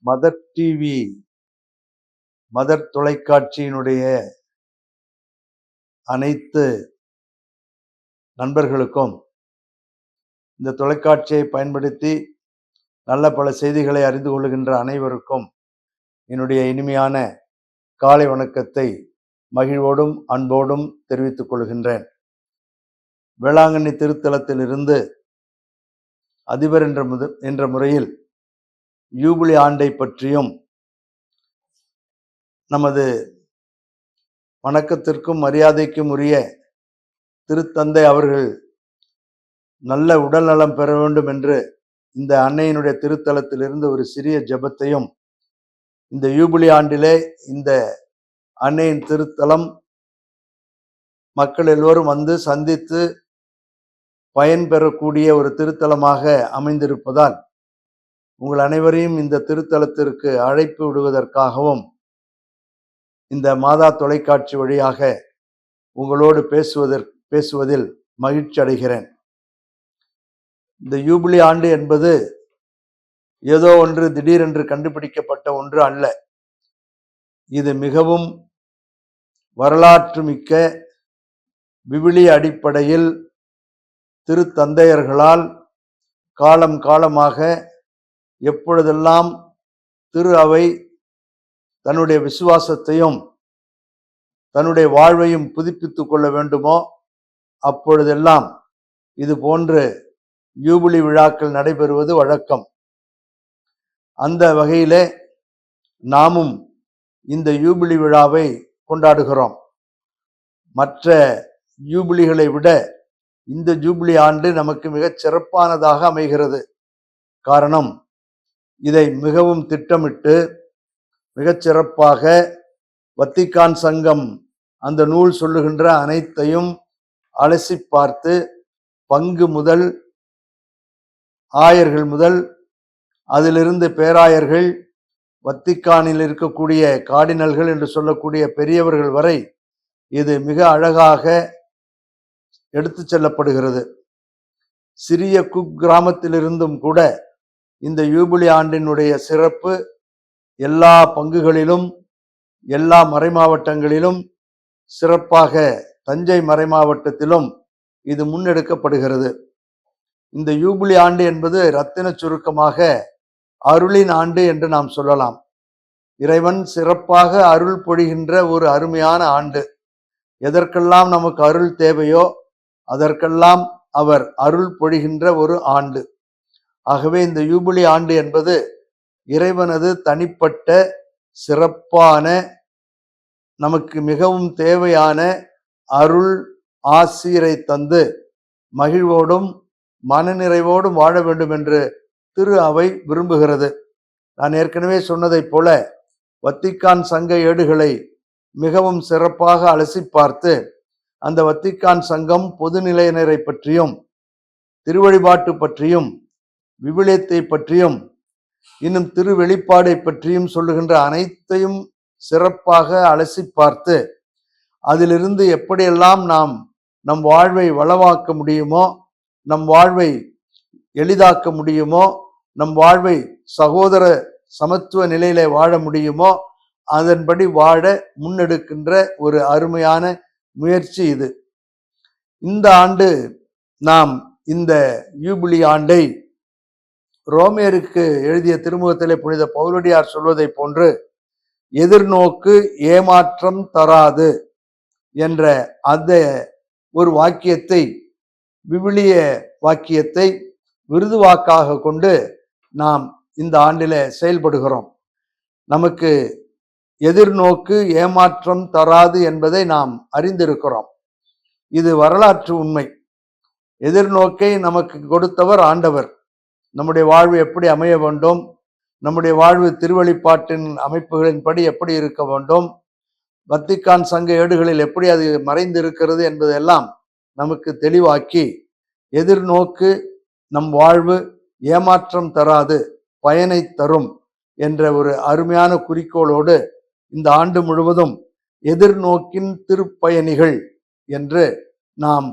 Mother TV, mother தொலைக்காட்சியினுடைய அனைத்து நண்பர்களுக்கும், இந்த தொலைக்காட்சியை பயன்படுத்தி நல்ல பல செய்திகளை அறிந்து கொள்கின்ற அனைவருக்கும் என்னுடைய இனிமையான காலை வணக்கத்தை மகிழ்வோடும் அன்போடும் தெரிவித்துக் கொள்கின்றேன். வேளாங்கண்ணி திருத்தலத்தில் இருந்து அதிபர் என்ற முறையில் யூபிலி ஆண்டை பற்றியும் நமது வணக்கத்திற்கும் மரியாதைக்கும் உரிய திருத்தந்தை அவர்கள் நல்ல உடல் நலம் பெற வேண்டும் என்று இந்த அன்னையினுடைய திருத்தலத்திலிருந்து ஒரு சிறிய ஜெபத்தையும், இந்த யூபிலி ஆண்டிலே இந்த அன்னையின் திருத்தலம் மக்கள் எல்லோரும் வந்து சந்தித்து பயன் பெறக்கூடிய ஒரு திருத்தலமாக அமைந்திருப்பதால் உங்கள் அனைவரையும் இந்த திருத்தலத்திற்கு அழைப்பு விடுவதற்காகவும் இந்த மாதா தொலைக்காட்சி வழியாக உங்களோடு பேசுவதில் மகிழ்ச்சி அடைகிறேன். இந்த யூபிலி ஆண்டு என்பது ஏதோ ஒன்று திடீரென்று கண்டுபிடிக்கப்பட்ட ஒன்று அல்ல. இது மிகவும் வரலாற்று மிக்க விவிலிய அடிப்படையில் திருத்தந்தையர்களால் காலம் காலமாக எப்பொழுதெல்லாம் திரு அவை தன்னுடைய விசுவாசத்தையும் தன்னுடைய வாழ்வையும் புதுப்பித்துக் கொள்ள வேண்டுமோ அப்பொழுதெல்லாம் இது போன்று யூபிலி விழாக்கள் நடைபெறுவது வழக்கம். அந்த வகையிலே நாமும் இந்த யூபிலி விழாவை கொண்டாடுகிறோம். மற்ற யூபிலிகளை விட இந்த ஜூபிலி ஆண்டு நமக்கு மிகச் சிறப்பானதாக அமைகிறது. காரணம், இதை மிகவும் திட்டமிட்டு மிகச் சிறப்பாக வத்திக்கான் சங்கம் அந்த நூல் சொல்லுகின்ற அனைத்தையும் அலசி பார்த்து, பங்கு முதல் ஆயர்கள் முதல் அதிலிருந்து பேராயர்கள், வத்திக்கானில் இருக்கக்கூடிய கார்டினல்கள் என்று சொல்லக்கூடிய பெரியவர்கள் வரை இது மிக அழகாக எடுத்து செல்லப்படுகிறது. சிறிய குக் கிராமத்திலிருந்தும் கூட இந்த யூபிலி ஆண்டினுடைய சிறப்பு எல்லா பங்குகளிலும் எல்லா மறைமாவட்டங்களிலும், சிறப்பாக தஞ்சை மறைமாவட்டத்திலும் இது முன்னெடுக்கப்படுகிறது. இந்த யூபிலி ஆண்டு என்பது இரத்தின சுருக்கமாக அருளின் ஆண்டு என்று நாம் சொல்லலாம். இறைவன் சிறப்பாக அருள் பொழிகின்ற ஒரு அருமையான ஆண்டு. எதற்கெல்லாம் நமக்கு அருள் தேவையோ அதற்கெல்லாம் அவர் அருள் பொழிகின்ற ஒரு ஆண்டு. ஆகவே இந்த யூபிலி ஆண்டு என்பது இறைவனது தனிப்பட்ட சிறப்பான, நமக்கு மிகவும் தேவையான அருள் ஆசீரை தந்து மகிழ்வோடும் மனநிறைவோடும் வாழ வேண்டும் என்று திரு அவை விரும்புகிறது. நான் ஏற்கனவே சொன்னதைப் போல வத்திக்கான் சங்க ஏடுகளை மிகவும் சிறப்பாக அலசி பார்த்து, அந்த வத்திக்கான் சங்கம் பொதுநிலையினரை பற்றியும் திருவழிபாட்டு பற்றியும் விவிலியத்தை பற்றியும் இன்னும் திரு வெளிப்பாடை பற்றியும் சொல்லுகின்ற அனைத்தையும் சிறப்பாக அலசி பார்த்து, அதிலிருந்து எப்படியெல்லாம் நாம் நம் வாழ்வை வளமாக்க முடியுமோ, நம் வாழ்வை எளிதாக்க முடியுமோ, நம் வாழ்வை சகோதர சமத்துவ நிலையில வாழ முடியுமோ அதன்படி வாழ முன்னெடுக்கின்ற ஒரு அருமையான முயற்சி இது. இந்த ஆண்டு நாம் இந்த யூபிலி ஆண்டை ரோமேருக்கு எழுதிய திருமுகத்திலே புனித பவுலடியார் சொல்வதை போன்று எதிர்நோக்கு ஏமாற்றம் தராது என்ற அந்த ஒரு வாக்கியத்தை, விவிலிய வாக்கியத்தை விருது வாக்காக கொண்டு நாம் இந்த ஆண்டில செயல்படுகிறோம். நமக்கு எதிர்நோக்கு ஏமாற்றம் தராது என்பதை நாம் அறிந்திருக்கிறோம். இது வரலாற்று உண்மை. எதிர்நோக்கை நமக்கு கொடுத்தவர் ஆண்டவர். நம்முடைய வாழ்வு எப்படி அமைய வேண்டும், நம்முடைய வாழ்வு திருவழிபாட்டின் அமைப்புகளின்படி எப்படி இருக்க வேண்டும், வத்திக்கான் சங்க ஏடுகளில் எப்படி அது மறைந்து இருக்கிறது என்பதெல்லாம் நமக்கு தெளிவாக்கி, எதிர்நோக்கு நம் வாழ்வு ஏமாற்றம் தராது பயனை தரும் என்ற ஒரு அருமையான குறிக்கோளோடு இந்த ஆண்டு முழுவதும் எதிர்நோக்கின் திருப்பயணிகள் என்று நாம்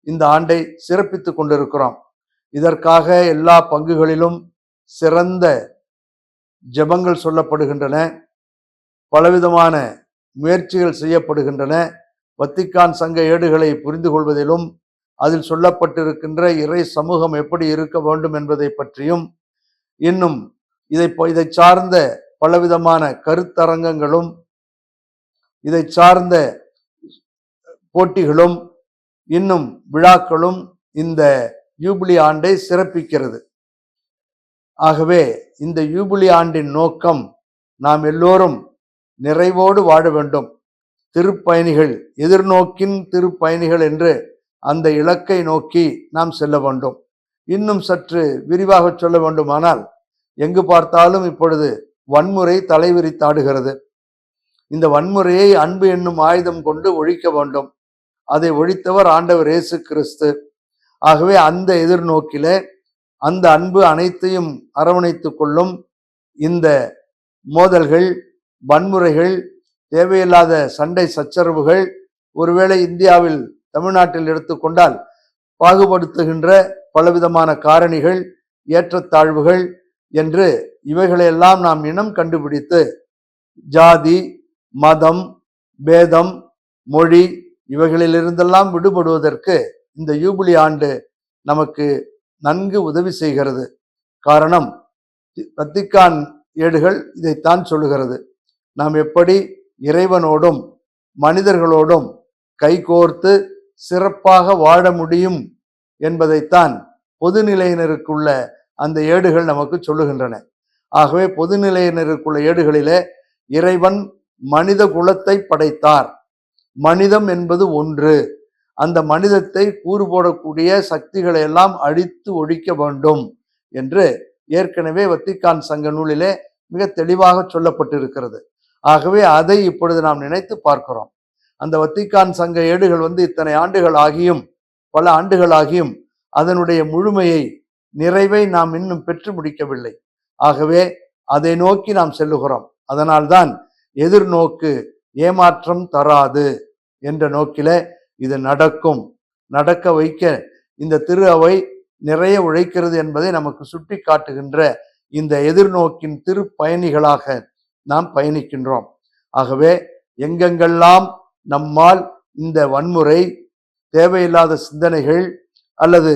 இந்த ஆண்டை சிறப்பித்துக் கொண்டிருக்கிறோம். இதற்காக எல்லா பங்குகளிலும் சிறந்த ஜெபங்கள் சொல்லப்படுகின்றன, பலவிதமான முயற்சிகள் செய்யப்படுகின்றன. வத்திக்கான் சங்க ஏடுகளை புரிந்து கொள்வதிலும் அதில் சொல்லப்பட்டிருக்கின்ற இறை சமூகம் எப்படி இருக்க வேண்டும் என்பதை பற்றியும், இன்னும் இதை சார்ந்த பலவிதமான கருத்தரங்கங்களும் இதை சார்ந்த போட்டிகளும் இன்னும் விழாக்களும் இந்த யூபிலி ஆண்டை சிறப்பிக்கிறது. ஆகவே இந்த யூபிலி ஆண்டின் நோக்கம் நாம் எல்லோரும் நிறைவோடு வாழ வேண்டும். திருப்பயணிகள், எதிர்நோக்கின் திருப்பயணிகள் என்று அந்த இலக்கை நோக்கி நாம் செல்ல வேண்டும். இன்னும் சற்று விரிவாக சொல்ல வேண்டுமானால், எங்கு பார்த்தாலும் இப்பொழுது வன்முறை தலைவிரித்தாடுகிறது. இந்த வன்முறையை அன்பு என்னும் ஆயுதம் கொண்டு ஒழிக்க வேண்டும். அதை ஒழித்தவர் ஆண்டவர் இயேசு கிறிஸ்து. ஆகவே அந்த எதிர்நோக்கிலே அந்த அன்பு அனைத்தையும் அரவணைத்துக் கொள்ளும். இந்த மோதல்கள், வன்முறைகள், தேவையில்லாத சண்டை சச்சரவுகள், ஒருவேளை இந்தியாவில் தமிழ்நாட்டில் எடுத்துக்கொண்டால் பாகுபடுத்துகின்ற பலவிதமான காரணிகள், ஏற்றத்தாழ்வுகள் என்று இவைகளையெல்லாம் நாம் இனம் கண்டுபிடித்து ஜாதி, மதம், பேதம், மொழி இவைகளிலிருந்தெல்லாம் விடுபடுவதற்கு இந்த யூபிலி ஆண்டு நமக்கு நன்கு உதவி செய்கிறது. காரணம், வத்திக்கான் ஏடுகள் இதைத்தான் சொல்லுகிறது. நாம் எப்படி இறைவனோடும் மனிதர்களோடும் கைகோர்த்து சிறப்பாக வாழ முடியும் என்பதைத்தான் பொதுநிலையினருக்குள்ள அந்த ஏடுகள் நமக்கு சொல்லுகின்றன. ஆகவே பொதுநிலையினருக்குள்ள ஏடுகளிலே இறைவன் மனித குலத்தை படைத்தார். மனிதம் என்பது ஒன்று. அந்த மனிதத்தை கூறு போடக்கூடிய சக்திகளை எல்லாம் அழித்து ஒழிக்க வேண்டும் என்று ஏற்கனவே வத்திக்கான் சங்க நூலிலே மிக தெளிவாக சொல்லப்பட்டிருக்கிறது. ஆகவே அதை இப்பொழுது நாம் நினைத்து பார்க்கிறோம். அந்த வத்திக்கான் சங்க ஏடுகள் இத்தனை ஆண்டுகள் ஆகியும், பல ஆண்டுகள் ஆகியும் அதனுடைய முழுமையை, நிறைவை நாம் இன்னும் பெற்று முடிக்கவில்லை. ஆகவே அதை நோக்கி நாம் செல்லுகிறோம். அதனால்தான் எதிர்நோக்கு ஏமாற்றம் தராது என்ற நோக்கில இது நடக்கும். நடக்க வைக்க இந்த திரு அவை நிறைய உழைக்கிறது என்பதை நமக்கு சுட்டி காட்டுகின்ற இந்த எதிர்நோக்கின் திருப்பயணிகளாக நாம் பயணிக்கின்றோம். ஆகவே எங்கெங்கெல்லாம் நம்மால் இந்த வன்முறை, தேவையில்லாத சிந்தனைகள் அல்லது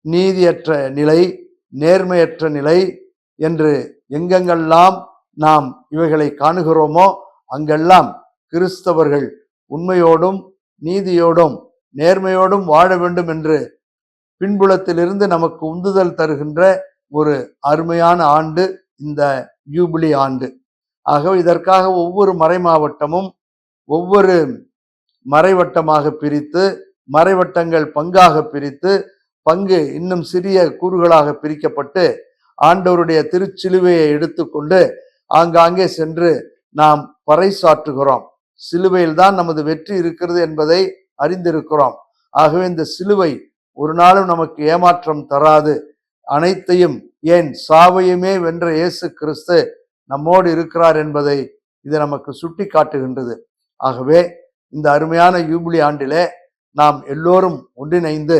நீதியற்ற நிலை, நேர்மையற்ற நிலை என்று எங்கெங்கெல்லாம் நாம் இவைகளை காணுகிறோமோ அங்கெல்லாம் கிறிஸ்தவர்கள் உண்மையோடும் நீதியோடும் நேர்மையோடும் வாழ வேண்டும் என்று பின்புலத்திலிருந்து நமக்கு உந்துதல் தருகின்ற ஒரு அருமையான ஆண்டு இந்த யூபிலி ஆண்டு. ஆகவே இதற்காக ஒவ்வொரு மறை மாவட்டமும் ஒவ்வொரு மறைவட்டமாக பிரித்து, மறைவட்டங்கள் பங்காக பிரித்து, பங்கு இன்னும் சிறிய கூறுகளாக பிரிக்கப்பட்டு ஆண்டவருடைய திருச்சிலுவையை எடுத்துக்கொண்டு ஆங்காங்கே சென்று நாம் பறைசாற்றுகிறோம். சிலுவையில் தான் நமது வெற்றி இருக்கிறது என்பதை அறிந்திருக்கிறோம். ஆகவே இந்த சிலுவை ஒரு நாளும் நமக்கு ஏமாற்றம் தராது. அனைத்தையும், ஏன் சாவையுமே வென்ற இயேசு கிறிஸ்து நம்மோடு இருக்கிறார் என்பதை இது நமக்கு சுட்டி காட்டுகின்றது. ஆகவே இந்த அருமையான யூபிலி ஆண்டிலே நாம் எல்லோரும் ஒன்றிணைந்து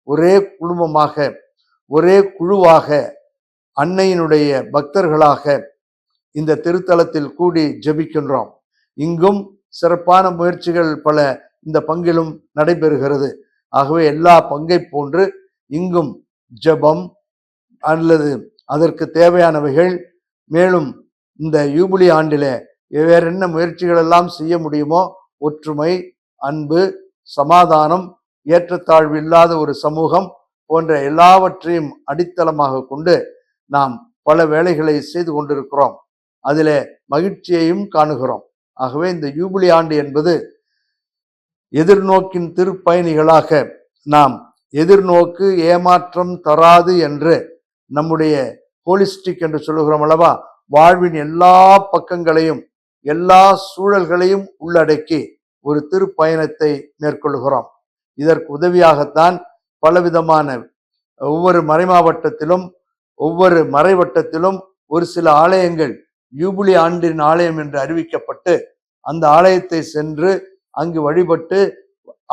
ஒரே குடும்பமாக, ஒரே குழுவாக, அன்னையினுடைய பக்தர்களாக இந்த திருத்தலத்தில் கூடி ஜெபிக்கின்றோம். இங்கும் சிறப்பான முயற்சிகள் பல இந்த பங்கிலும் நடைபெறுகிறது. ஆகவே எல்லா பங்கை போன்று இங்கும் ஜெபம் அல்லது அதற்கு தேவையானவைகள், மேலும் இந்த யூபிலி ஆண்டிலே வேற என்ன முயற்சிகள் எல்லாம் செய்ய முடியுமோ, ஒற்றுமை, அன்பு, சமாதானம், ஏற்றத்தாழ்வு இல்லாத ஒரு சமூகம் போன்ற எல்லாவற்றையும் அடித்தளமாக கொண்டு நாம் பல வேலைகளை செய்து கொண்டிருக்கிறோம். அதிலே மகிழ்ச்சியையும் காணுகிறோம். ஆகவே இந்த யூபிலி ஆண்டு என்பது எதிர்நோக்கின் திருப்பயணிகளாக நாம் எதிர்நோக்கு ஏமாற்றம் தராது என்று நம்முடைய ஹோலிஸ்டிக் என்று சொல்லுகிறோம் அல்லவா, வாழ்வின் எல்லா பக்கங்களையும் எல்லா சூழல்களையும் உள்ளடக்கி ஒரு திருப்பயணத்தை மேற்கொள்கிறோம். இதற்கு உதவியாகத்தான் பலவிதமான ஒவ்வொரு மறைமாவட்டத்திலும் ஒவ்வொரு மறைவட்டத்திலும் ஒரு சில ஆலயங்கள் யூபிலி ஆண்டின் ஆலயம் என்று அறிவிக்கப்பட்டு அந்த ஆலயத்தை சென்று அங்கு வழிபட்டு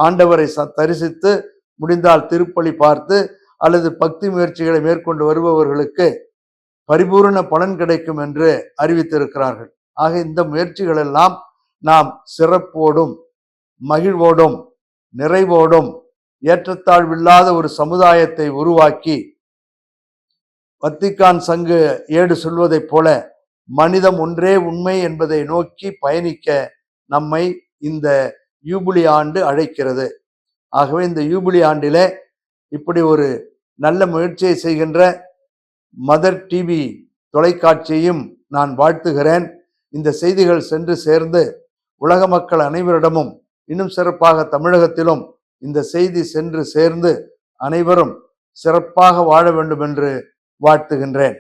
ஆண்டவரை தரிசித்து முடிந்தால் திருப்பலி பார்த்து அல்லது பக்தி முயற்சிகளை மேற்கொண்டு வருபவர்களுக்கு பரிபூரண பலன் கிடைக்கும் என்று அறிவித்திருக்கிறார்கள். ஆக இந்த முயற்சிகள் எல்லாம் நாம் சிறப்போடும் மகிழ்வோடும் நிறைவோடும் ஏற்றத்தாழ்வில்லாத ஒரு சமுதாயத்தை உருவாக்கி வத்திக்கான் சங்கு ஏடு சொல்வதைப் போல மனிதம் ஒன்றே உண்மை என்பதை நோக்கி பயணிக்க நம்மை இந்த யூபிலி ஆண்டு அழைக்கிறது. ஆகவே இந்த யூபிலி ஆண்டிலே இப்படி ஒரு நல்ல முயற்சியை செய்கின்ற மதர் டிவி தொலைக்காட்சியையும் நான் வாழ்த்துகிறேன். இந்த செய்திகள் சென்று சேர்ந்து உலக மக்கள் அனைவரிடமும், இன்னும் சிறப்பாக தமிழகத்திலும் இந்த செய்தி சென்று சேர்ந்து அனைவரும் சிறப்பாக வாழ வேண்டும் என்று வாழ்த்துகின்றேன்.